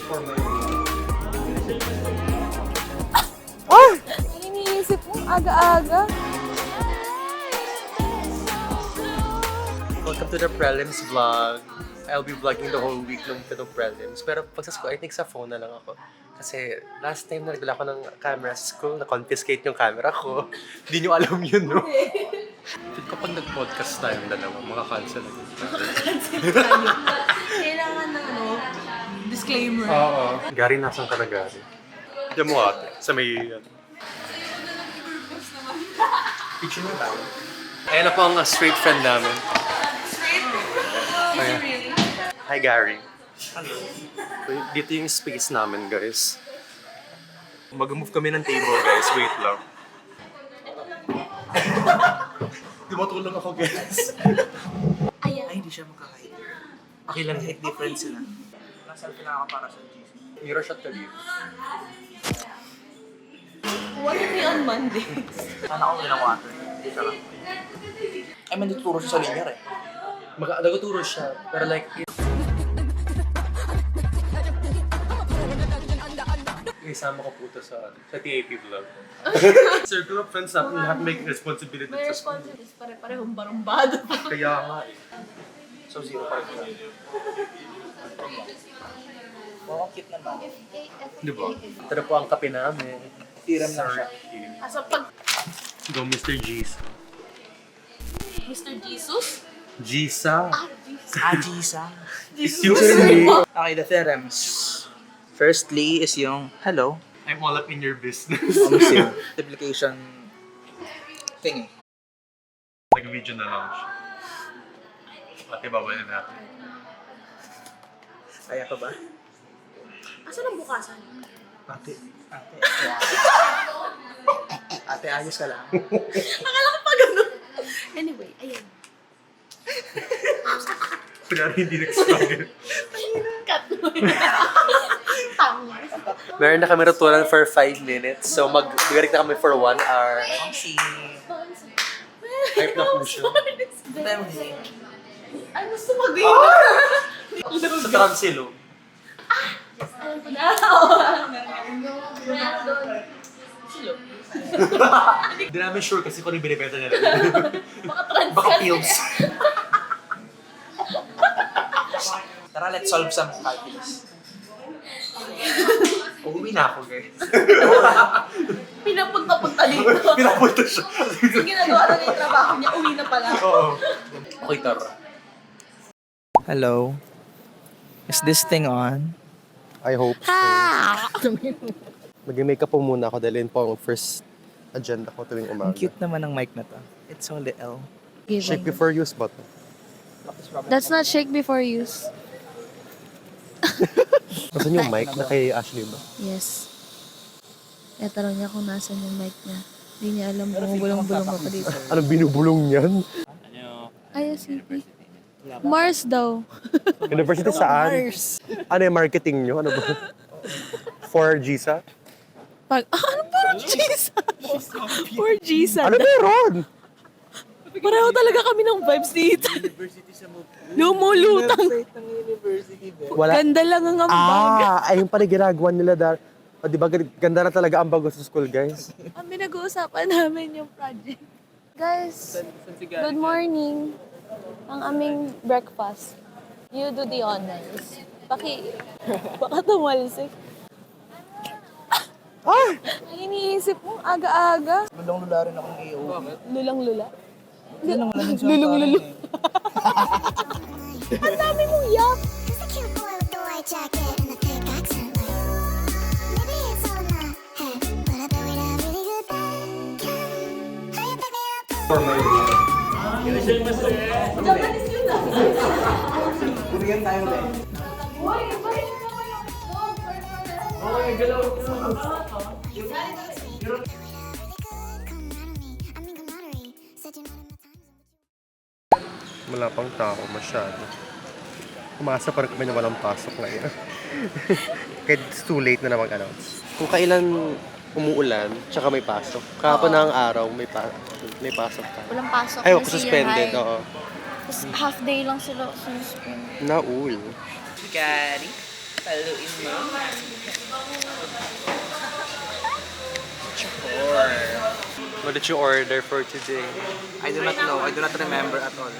Ah! Ano iniisip mo? Aga-aga. Welcome to the prelims vlog. I'll be vlogging the whole week ng prelims. Pero pag sa school, I think sa phone na lang ako. Kasi last time na nagdala ko ng camera sa school, na-confiscate yung camera ko. Hindi nyo alam yun, no? Kapag nag-podcast tayong dalawa, makakancel na yun. Kailangan ng disclaimer. Oo. Gary, nasan ka na, Gary? Diyan mo ate, sa may... Picture mo tayo. Ayan na po ang straight friend namin. Ayan. Hi, Gary. Hello. Dito yung space namin, guys. Mag-move kami ng table, guys. Wait lang. Tumatulong ako, guys. Ay, hindi siya magkakait. Okay lang. Kahit different sila. Nasa pinaka para sa GC. Mirror shot ka dito. What if we on Monday? Sana ako ng water. Hindi siya lang. Ay, man, dituturo siya sa linear eh. Nagtuturo siya. Pero like... Isama ko po ito sa TAP vlog. Circle of friends natin, lahat may responsibility May sa school. responsibilities. Pare-parehong barumbado. Kaya nga eh. So, zero pa rin siya. Oo, ang cute naman. Di ba? Ito po ang kape namin. Tiram lang siya. Asa pag Go Mr. G's. Mr. Jesus? Gisa. Ajisa. Excuse me. Okay, the theorems. Firstly is yung hello. I'm all up in your business. Almost yun. Multiplication thingy. Nag-video na lang siya. Ate, babay na natin. Kaya pa ba? Asan ang bukasan? Ate. Ate, ayos ka lang. Akala ko pa ganun. Anyway, ayan. Kunyari hindi nag-struggle. Cut mo yun. Tama. Meron na kami ritualan for 5 minutes. So mag-direct na kami for 1 hour. Ang si... Hype na po siya. Tayo mo Ay, gusto mag-inom. Sa Transilo. Alam ko na. Meron doon. Silo. Hindi namin sure kasi kung ano yung binibenta nila. Baka trans Baka ka. pills. Tara, let's solve some calculus. Uuwi na ako, guys. Pinapunta-punta dito. Pinapunta siya. Yung ginagawa na yung trabaho niya, uwi na pala. Oo. Okay, tara. Hello. Is this thing on? I hope so. Mag-makeup po muna ako dahil yun po ang first agenda ko tuwing Ang umaga. cute naman ng mic na to. It's so little. Shake before use ba to? That's not shake before use. Nasaan yung mic na kay Ashley ba? Yes. Tanong niya kung nasan yung mic niya. Hindi niya alam kung bulong-bulong ako dito. Anong binubulong niyan? Ay, sige. Mars daw. University saan? Ano yung marketing nyo? Ano ba? For GSA? Ano po Gisa? For Gisa. Ano meron? Pareho talaga kami ng vibes dito. Lumulutang. Wala. Ganda lang ang ambag. Ayun pala ginagawa nila dahil. O, di ba ganda na talaga ang bago sa school, guys? Ang pinag-uusapan namin yung project. Guys, good morning. Ang aming breakfast. You do the honors. Baka tumalsik. Ang iniisip mo, aga-aga. Lulong-lula rin akong iyo. Lulang-lula. Hindi naman lang siya. Lulong-lulo. Ang dami mong yak. Just a cute boy with the white jacket and the thick accent. Like, maybe it's all in my head, but I bet we'd have really good time. How you pick me up? Japanese yun ah. Korean tayo rin. Camaraderie. Said you know my time's Wala pang tao masyado. Umasa pa rin kami na walang pasok ngayon. Kahit it's too late na mag-announce. Kung kailan umuulan, tsaka may pasok. Kahapon na ang araw, may pasok pa. Walang pasok. Ay, na suspended, senior high. oo. Tapos half day lang sila suspend. Naul. Gary. Paluin mo. Chokor. What did you order for today? I do not know. I do not remember at all.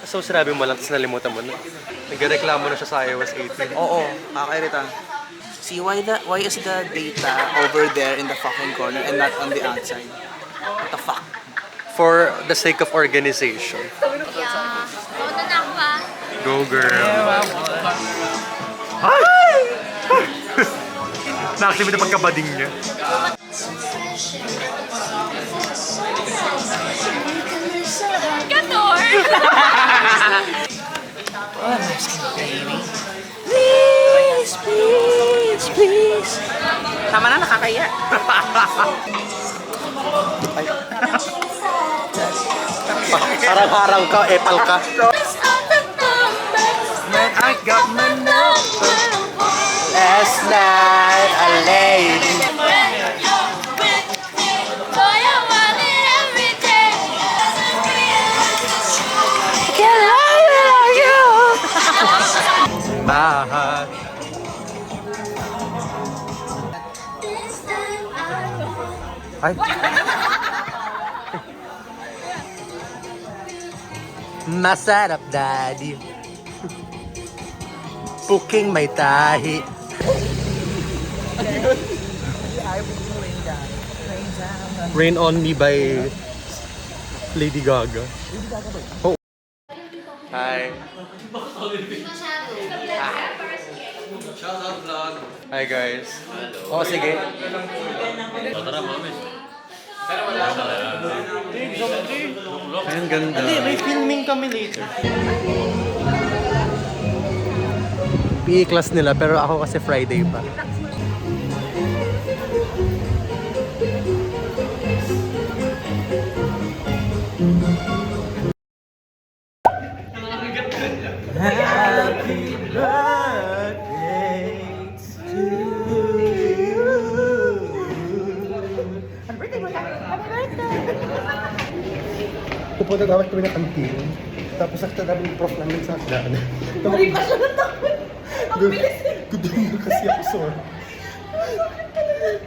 So sinabi mo lang, tapos nalimutan mo na. Nagreklamo na siya sa iOS 18. Oo, kakairita. See, why is the data over there in the fucking corner and not on the outside? What the fuck? For the sake of organization. Yeah. Mauna na ako ha. Go girl! Ay! Na-activate ang pagkabading niya. Gator! Please. Tama na, nakakaya. Harang-harang ka, epal ka. Man, I got my number. Last night, a lady. Mahal. Ay. Masarap, daddy. Puking may tahi. Rain on Me by Lady Gaga. Oh. Hi. Hi guys. Oh, sige. Ay, ang ganda. Hindi, may filming kami later. PE class nila, pero ako kasi Friday pa. Happy birthday to you. Pupunta dapat kami ng kantin. Tapos nakita namin yung prof namin sa hagdan. Mari pa siya natakot. Ang bilis eh. Gudong kasi ako, sorry.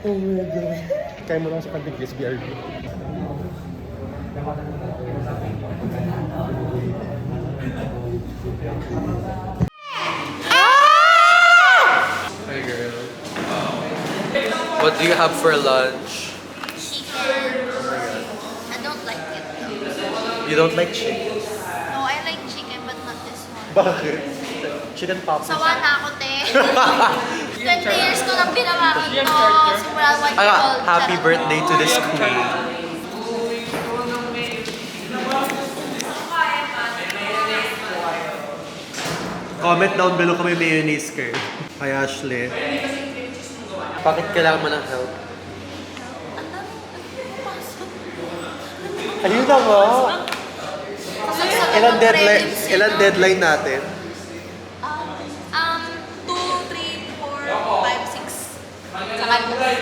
Oh my God. Kaya mo lang sa kantin, please, BRB. Hi girl. What do you have for lunch? Chicken. I don't like it. You don't like chicken? No, I like chicken but not this one. Bakit? Chicken pop. Sawa na ako, te. 20 years ko nang binawakan to. Simula 1 year old. Happy Charot. birthday to this queen. Comment down below kung may mayonnaise kayo. Hi Ashley. Bakit kailangan mo ng help? Ayun na nga. Sasagsagan Ilan ng deadline, prelims. ilan deadline natin? 2, 3, 4, 5, 6. Sa kanya.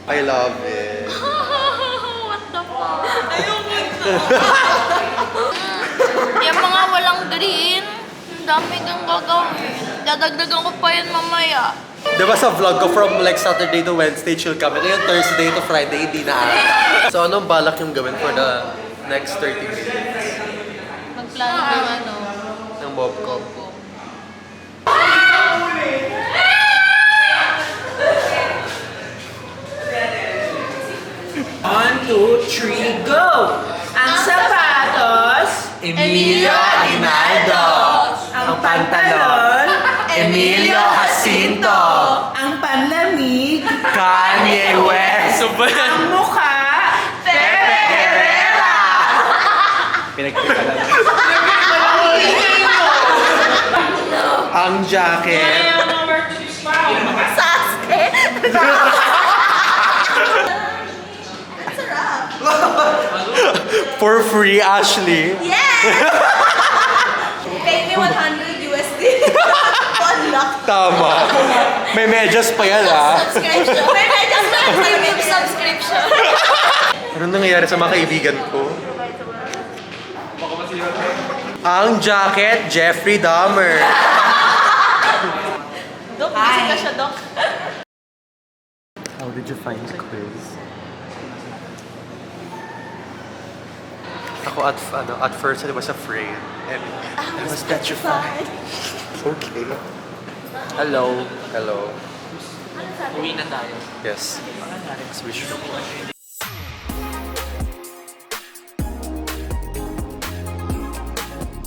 I love it. What the fuck? Ayoko na. Yung mga walang green, ang dami kang gagawin. Dadagdagan ko pa yan mamaya. Diba sa vlog ko from like Saturday to Wednesday chill kami. Ngayon Thursday to Friday hindi na ata. So anong balak yung gawin for the next 30 minutes? Magplano ng ano. Ng Bobcom. One, two, three, go! Ang sapatos, Emilio Aguinaldo. Ang pantalon, Emilio Jacinto. Ang panlamig, Kanye West! ang mukha, Pepe Herrera. Pinagpipala. Ang jacket. Sasuke! For free, Ashley. Yes! Pay me 100 USD. Unlock. Tama. May medyas pa yan, ah. Subscription. May medyas na premium subscription. Anong nangyayari sa mga kaibigan ko? Ang jacket, Jeffrey Dahmer. Hi! Kasi siya, Doc. How did you find the quiz? Ako at first I was afraid and I was petrified. Okay. Hello. Hello. Uwi na tayo. Yes. Switch.